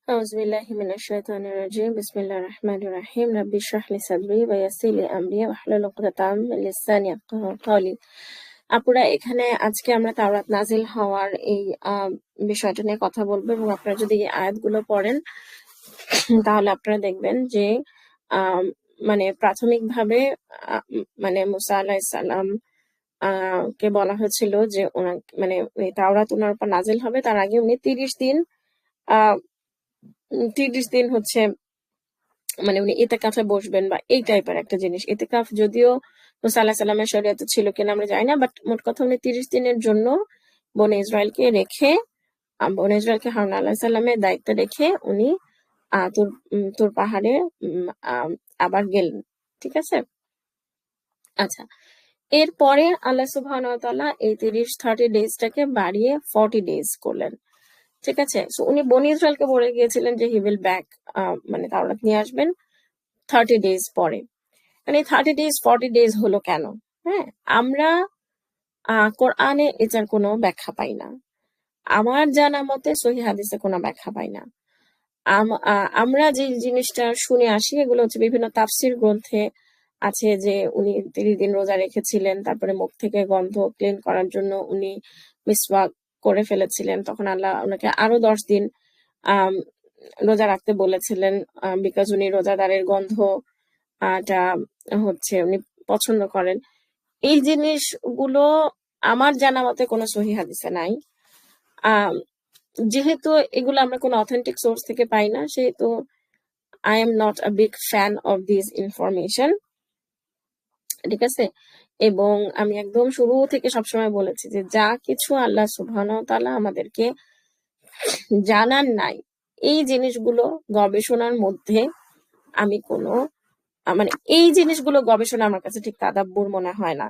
أعوذ بالله من الشيطان الرجيم بسم الله الرحمن الرحيم رب اشرح لي صدري ويسر لي أمري واحلل عقدة من لساني يفقهوا قولي। আপুরা, এখানে আজকে আমরা তাওরাত নাজিল হওয়ার এই বিষয়টা নিয়ে কথা বলবো, এবং আপনারা যদি এই আয়াতগুলো পড়েন তাহলে আপনারা দেখবেন যে মানে প্রাথমিকভাবে মানে মুসা আলাইহিস সালাম কে বলা হয়েছিল যে ওনাকে মানে তাওরাত ওনার উপর নাজিল হবে, তার আগে উনি 30 দিন হচ্ছে মানে উনি ইতিকাফে বসবেন বা এই টাইপের একটা জিনিস। ইতিকাফ যদিও মুসা আলাইহিস সালামের শরীয়তে ছিল কিনা আমরা জানি না, বাট মোট কথা উনি 30 দিনের জন্য বনে ইসরায়েলকে রেখে বনে ইসরায়েলকে হারুন আলাইহিস সালামের দায়িত্বে রেখে উনি তুর পাহাড়ে আবার গেলেন। ঠিক আছে, আচ্ছা। এরপরে আল্লাহ সুবহানাহু ওয়া তাআলা এই 30 ডেজটাকে বাড়িয়ে 40 ডেজ করলেন। ঠিক আছে, সো উনি বনি ইসরায়েলকে বলে গিয়েছিলেন যে হি উইল ব্যাক, মানে তাওরাত নিয়ে আসবেন 30 ডেজ পরে। মানে 30 ডেজ 40 ডেজ হলো কেন? হ্যাঁ, আমরা কোরআনে এটার কোনো ব্যাখ্যা পাই না। আমার জানা মতে সহিহ হাদিসে কোনো ব্যাখ্যা পাই না। আমরা যে জিনিসটা শুনে আসি এগুলো হচ্ছে বিভিন্ন তাফসির গ্রন্থে আছে যে উনি 30 দিন রোজা রেখেছিলেন, তারপরে মুখ থেকে গন্ধ ক্লিন করার জন্য উনি মিসওয়াক করে ফেলেছিলেন, তখন আল্লাহ ওনাকে আরো 10 দিন আম, রোজা রাখতে বলেছিলেন, বিকজ উনি রোজাদারের গন্ধ টা হচ্ছে উনি পছন্দ করেন। এই জিনিসগুলো আমার জানা মতে কোনো সহিহ হাদিসে নাই। যেহেতু এগুলো আমরা কোনো অথেন্টিক সোর্স থেকে পাই না, সেহেতু I am not a big fan of this information. ঠিক আছে, এবং আমি একদম শুরু থেকে সবসময় বলেছি যে যা কিছু আল্লাহ সুবহানাহু ওয়া তাআলা আমাদেরকে জানান নাই, এই জিনিসগুলো গবেষণার মধ্যে আমি কোনো মানে এই জিনিসগুলো গবেষণা আমার কাছে ঠিক তাদাব্বুর মনে হয় না।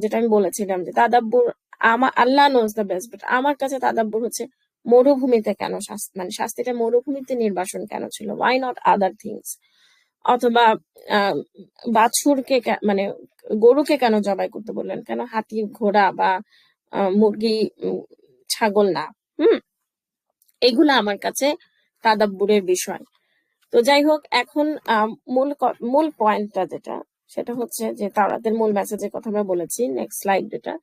যেটা আমি বলেছিলাম যে তাদাব্বুর, আমার আল্লাহ নোজ দ্য বেস্ট, বাট আমার কাছে তাদাব্বুর হচ্ছে মরুভূমিতে কেন মানে শাস্তিটা মরুভূমিতে নির্বাসন কেন ছিল, ওয়াই নট আদার থিংস? অথবা বাছুরকে মানে গরুকে কেন জবাই করতে বললেন, কেন হাতি ঘোড়া বা মুরগি ছাগল না? এগুলো আমার কাছে তাদাব্বুরের বিষয়। তো যাই হোক, এখন মূল পয়েন্টটা যেটা, সেটা হচ্ছে যে তাওরাতের মূল মেসেজের কথা আমরা বলেছি। নেক্সট স্লাইড যেটা,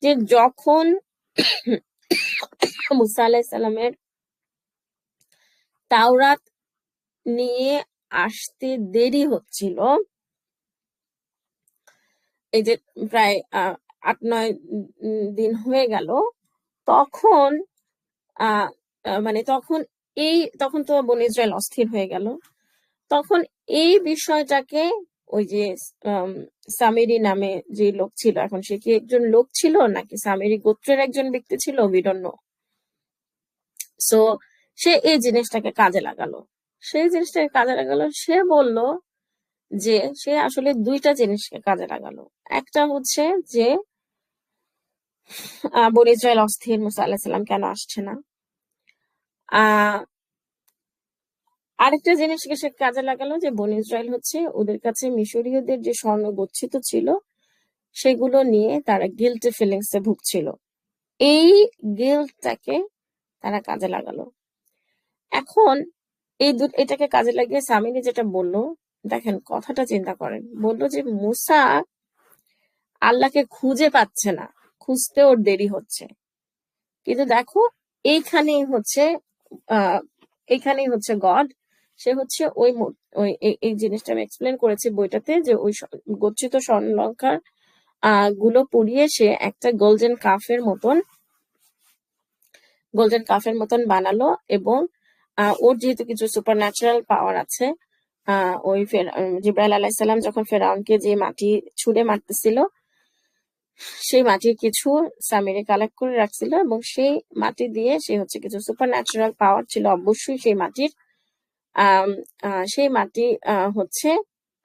যে যখন মুসা আলাইহিস সালামের তাওরাত নিয়ে আসতে দেরি হচ্ছিল, এই যে প্রায় 8-9 দিন হয়ে গেল, তখন মানে তখন তো বনী ইসরায়েল অস্থির হয়ে গেল। তখন এই বিষয়টাকে ওই যে সামিরি নামে যে লোক ছিল, এখন সে কি একজন লোক ছিল নাকি সামিরি গোত্রের একজন ব্যক্তি ছিল, উই ডোন্ট নো। সো সে এই জিনিসটাকে কাজে লাগালো। সে বলল যে সে আসলে দুইটা জিনিসকে কাজে লাগালো। একটা হচ্ছে যে বনী ইসরায়েল অস্থির, মুসা আলাইহিস সালাম কেন আসছে না। আরেকটা জিনিসকে সে কাজে লাগালো যে বনী ইসরায়েল হচ্ছে ওদের কাছে মিশরীয়দের যে স্বর্ণ গচ্ছিত ছিল সেগুলো নিয়ে তারা গিল্টি ফিলিংস এ ভুগছিল। এই গিল্টটাকে তারা কাজে লাগালো। এখন এটাকে কাজে লাগিয়ে সামিরি যেটা বললো, দেখেন কথাটা চিন্তা করেন, বললো যে মুসা আল্লাহকে খুঁজে পাচ্ছে না, খুঁজতে ওর দেরি হচ্ছে। কিন্তু দেখো, এইখানেই হচ্ছে গড। সে হচ্ছে ওই এই জিনিসটা আমি এক্সপ্লেন করেছি বইটাতে, যে ওই গচ্ছিত স্বর্ণলঙ্কার গুলো পুড়িয়ে সে একটা গোল্ডেন কাফের মতন বানালো, এবং ওর যেহেতু কিছু সুপার ন্যাচারাল পাওয়ার আছে, ওই জিবরাইল আলাইহিস সালাম যখন ফেরাউনকে যে মাটি ছুঁড়ে মারতেছিল, সেই মাটির কিছু সামিরি কালেক্ট করে রাখছিল, এবং সেই মাটি দিয়ে সে হচ্ছে কিছু সুপার ন্যাচারাল পাওয়ার ছিল অবশ্যই সেই মাটির। সেই মাটি হচ্ছে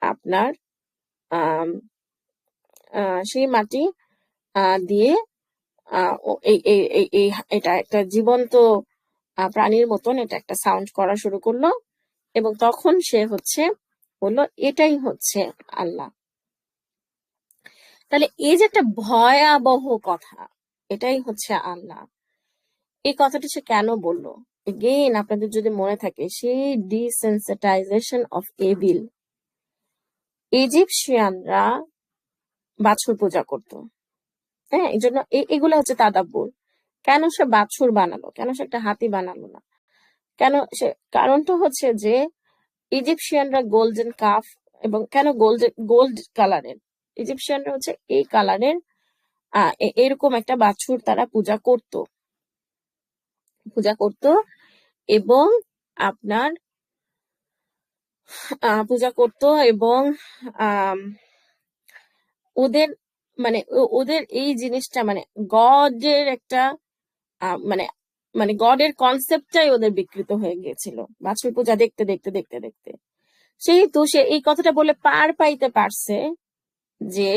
আপনার সেই মাটি দিয়ে এটা একটা জীবন্ত প্রাণীর মতন এটা একটা সাউন্ড করা শুরু করলো, এবং তখন সে হচ্ছে বললো এটাই হচ্ছে আল্লাহ। তাহলে এই যে একটা ভয়াবহ কথা, এটাই হচ্ছে আল্লাহ, এই কথাটা সে কেন বললো? এগেইন আপনাদের যদি মনে থাকে, সেই ডিসেন্সিটাইজেশন অফ এভিল, ইজিপশিয়ানরা বাছুর পূজা করতো। হ্যাঁ, এই জন্য এগুলো হচ্ছে তাদাব্বুর। কেন সে বাছুর বানালো, কেন সে একটা হাতি বানালো না, কেন সে, কারণটা হচ্ছে যে ইজিপশিয়ানরা গোল্ডেন কাফ, এবং কেন গোল্ড কালারের, ইজিপশিয়ানরা হচ্ছে এই কালারের এরকম একটা বাছুর তারা পূজা করত এবং আপনার পূজা করত এবং আম, ওদের মানে ওদের এই জিনিসটা মানে গডের একটা মানে মানে গডের কনসেপ্টটাই ওদের বিকৃত হয়ে গিয়েছিল বাছুর পূজা দেখতে দেখতে দেখতে দেখতে। সেহেতু সে এই কথাটা বলে পার পাইতে পারছে যে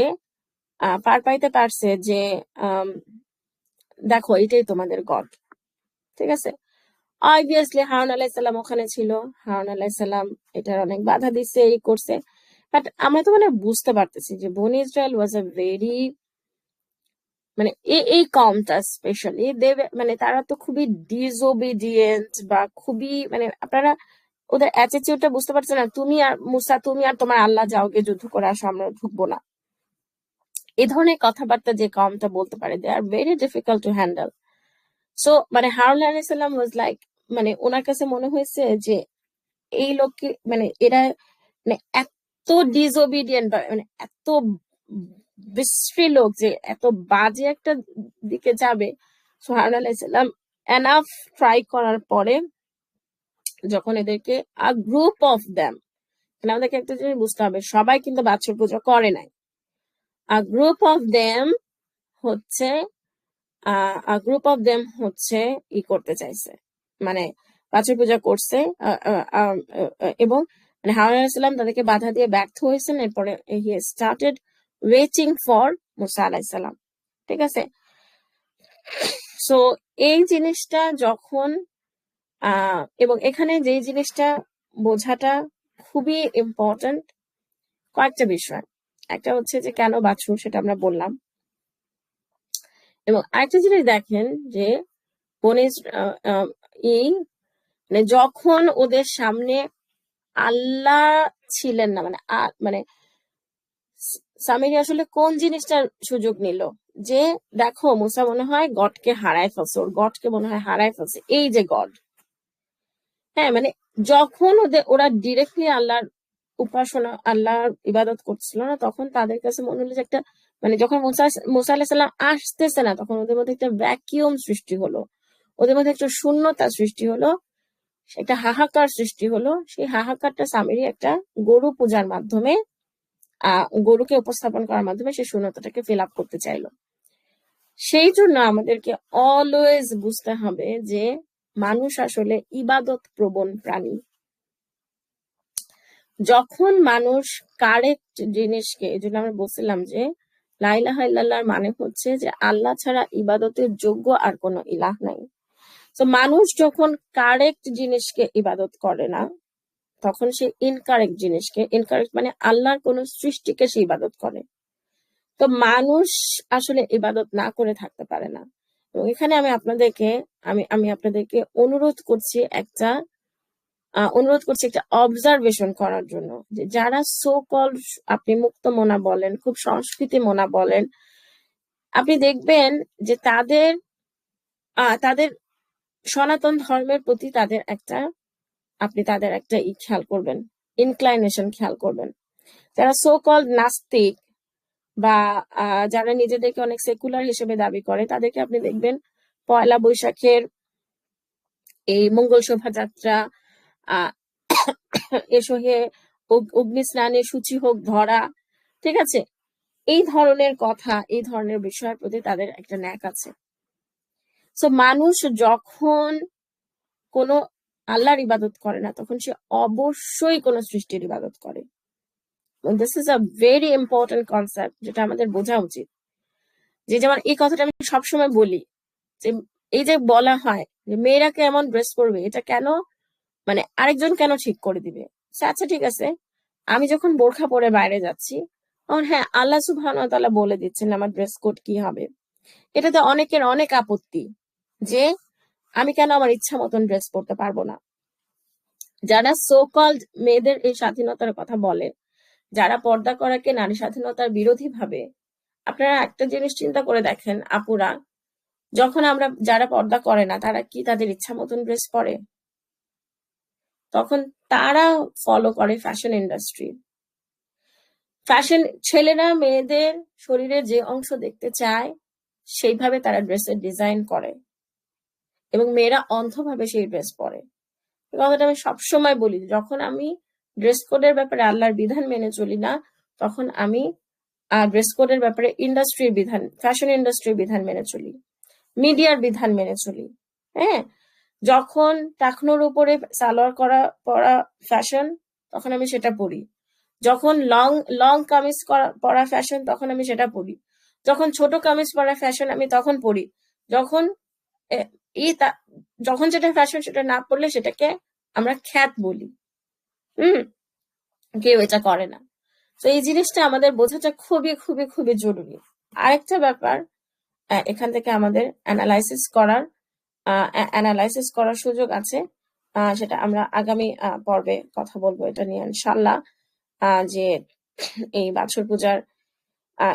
দেখো এটাই তোমাদের গড, ঠিক আছে। অবভিয়াসলি হারুন আলাইসাল্লাম ওখানে ছিল, হারুন আলাইসাল্লাম এটার অনেক বাধা দিচ্ছে, এই করছে। বাট আমরা তো মানে বুঝতে পারতেছি যে বনি ইসরায়েল ওয়াজ আ ভেরি, মানে এই কমটা স্পেশালি মানে তারা তো খুবই ডিসওবিডিয়েন্ট বা খুবই মানে আপনারা ওদের অ্যাটিটিউডটা বুঝতে পারছেন না। তুমি আর মুসা, তুমি আর তোমার আল্লাহ যাও গিয়ে যুদ্ধ করে আসো, আমরা ঢুকবো না। এই ধরনের কথাবার্তা যে কমটা বলতে পারে, they are very difficult to handle. So মানে হারুন আলাইসাল্লাম ওয়াজ লাইক, মানে ওনার কাছে মনে হয়েছে যে এই লোককে মানে এরা মানে এত ডিসওবিডিয়েন্ট বা মানে এত বিশ্রী লোক যে এত বাজে একটা দিকে যাবে। সো হারুন আলাইসাল্লাম এনাফ ট্রাই করার পরে যখন এদেরকে আ গ্রুপ অফ দ্যাম, আমাদেরকে একটা জিনিস বুঝতে হবে, সবাই কিন্তু বাছুর পুজো করে নাই। আ গ্রুপ অফ দ্যাম হচ্ছে ই করতে চাইছে, মানে বাছুর পূজা করছে এবং মানে হারুন আলাইহিস সালাম তাদেরকে বাধা দিয়ে ব্যর্থ হয়েছেন। এরপরে হি স্টার্টেড ওয়েটিং ফর মুসা আলাইহিস সালাম, ঠিক আছে। সো এই জিনিসটা যখন এবং এখানে যে জিনিসটা বোঝাটা খুবই ইম্পর্টেন্ট, কয়েকটা বিষয়। একটা হচ্ছে যে কেন বাছুর, সেটা আমরা বললাম। এবং আরেকটা জিনিস দেখেন যে মানে যখন ওদের সামনে আল্লাহ ছিলেন না, মানে মানে সামিরি আসলে কোন জিনিসটার সুযোগ নিল, যে দেখো মুসা মনে হয় গডকে হারায় ফেলছে, ওর গডকে মনে হয় হারায় ফেলছে, এই যে গড। হ্যাঁ, মানে যখন ওরা ডিরেক্টলি আল্লাহর উপাসনা, আল্লাহর ইবাদত করছিল না, তখন তাদের কাছে মনে হলো যে একটা মানে যখন মুসা আলাইহিস সালাম আসতেছে না, তখন ওদের মধ্যে একটা ভ্যাকিউম সৃষ্টি হলো, ওদের মধ্যে একটা শূন্যতা সৃষ্টি হলো, একটা হাহাকার সৃষ্টি হলো। সেই হাহাকারটা সামিরি একটা গরু পূজার মাধ্যমে গরুকে উপস্থাপন করার মাধ্যমে সেই শূন্যতাটাকে ফিল আপ করতে চাইলো। সেই জন্য আমাদেরকে অলওয়েজ বুঝতে হবে যে মানুষ আসলে ইবাদত প্রবণ প্রাণী। যখন মানুষ কারেক্ট জিনিসকে, এই জন্য আমরা বলছিলাম যে লা ইলাহা ইল্লাল্লাহর মানে হচ্ছে যে আল্লাহ ছাড়া ইবাদতের যোগ্য আর কোনো ইলাহ নাই। তো মানুষ যখন কারেক্ট জিনিসকে ইবাদত করে না, তখন সে ইনকারেক্ট জিনিসকে, ইনকারেক্ট মানে আল্লাহর কোন সৃষ্টিকে সে ইবাদত করে। তো মানুষ আসলে ইবাদত না করে থাকতে পারে না। এবং এখানে আমি আপনাদেরকে অনুরোধ করছি একটা অবজারভেশন করার জন্য, যে যারা সো কল আপনি মুক্ত মনা বলেন, খুব সংস্কৃতি মনা বলেন, আপনি দেখবেন যে তাদের সনাতন ধর্মের প্রতি আপনি তাদের একটা খেয়াল করবেন, ইনক্লাইনেশন খেয়াল করবেন। যারা সো কল্ড নাস্তিক বা যারা নিজেদেরকে অনেক সেকুলার হিসেবে দাবি করে, তাদেরকে আপনি দেখবেন পয়লা বৈশাখের এই মঙ্গল শোভাযাত্রা, এসো হে অগ্নি স্নানে সূচি হোক ধরা, ঠিক আছে, এই ধরনের কথা, এই ধরনের বিষয়ের প্রতি তাদের একটা ন্যাক আছে। সো মানুষ যখন কোনো আল্লাহর ইবাদত করে না, তখন সে অবশ্যই কোনো সৃষ্টির ইবাদত করে। This is a very important concept, যেটা আমাদের বোঝা উচিত। যে যেমন এই কথাটা আমি সবসময় বলি, যে এই যে বলা হয় যে মেয়েরা কেমন ড্রেস করবে, এটা কেন মানে আরেকজন কেন ঠিক করে দিবে। আচ্ছা ঠিক আছে, আমি যখন বোরখা পরে বাইরে যাচ্ছি, তখন হ্যাঁ আল্লাহ সুবহানাহু ওয়া তাআলা বলে দিচ্ছেন আমার ড্রেস কোড কি হবে। এটাতে অনেকের অনেক আপত্তি, যে আমি কেন আমার ইচ্ছা মতন ড্রেস পরতে পারবো না? যারা সো কল্ড মেয়েদের এই স্বাধীনতার কথা বলে, যারা পর্দা করাকে নারী স্বাধীনতার বিরোধী ভাবে, আপনারা একটা জিনিস চিন্তা করে দেখেন আপুরা, যখন আমরা যারা পর্দা করে না তারা কি তাদের ইচ্ছা মতন ড্রেস পরে? তখন তারা ফলো করে ফ্যাশন ইন্ডাস্ট্রি। ফ্যাশন, ছেলেরা মেয়েদের শরীরের যে অংশ দেখতে চায় সেইভাবে তারা ড্রেসের ডিজাইন করে এবং মেয়েরা অন্ধভাবে সেই ড্রেস পরে। এই কথাটা আমি সবসময় বলি, যখন আমি ড্রেস কোডের ব্যাপারে আল্লাহর বিধান মেনে চলি না, তখন আমি ড্রেস কোডের ব্যাপারে ইন্ডাস্ট্রির বিধান, ফ্যাশন ইন্ডাস্ট্রির বিধান মেনে চলি, মিডিয়ার বিধান মেনে চলি। হ্যাঁ, যখন টাকনোর উপরে সালোয়ার পরা ফ্যাশন, তখন আমি সেটা পরি। যখন লং লং কামিজ পরা ফ্যাশন, তখন আমি সেটা পরি। যখন ছোট কামিজ পরা ফ্যাশন, আমি তখন পরি। যখন যখন যেটা ফ্যাশন সেটা না পড়লে সেটাকে আমরা খ্যাত বলি। কেউ এটা করে না। তো এই জিনিসটা আমাদের বোঝাটা খুবই খুবই খুবই জরুরি। আরেকটা ব্যাপার, এখান থেকে আমাদের অ্যানালাইসিস করার সুযোগ আছে, সেটা আমরা আগামী পর্বে কথা বলবো এটা নিয়ে ইনশাল্লাহ, যে এই বাছর পূজার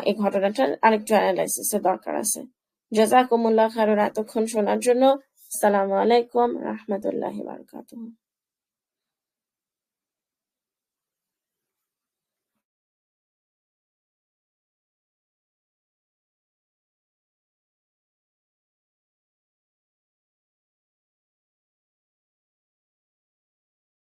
এই ঘটনাটার আরেকটু অ্যানালাইসিসের দরকার আছে। জাযাকুমুল্লাহ খায়রান এতক্ষণ শোনার জন্য। আসসালামু আলাইকুম রাহমাতুল্লাহি ওয়া বারাকাতুহু।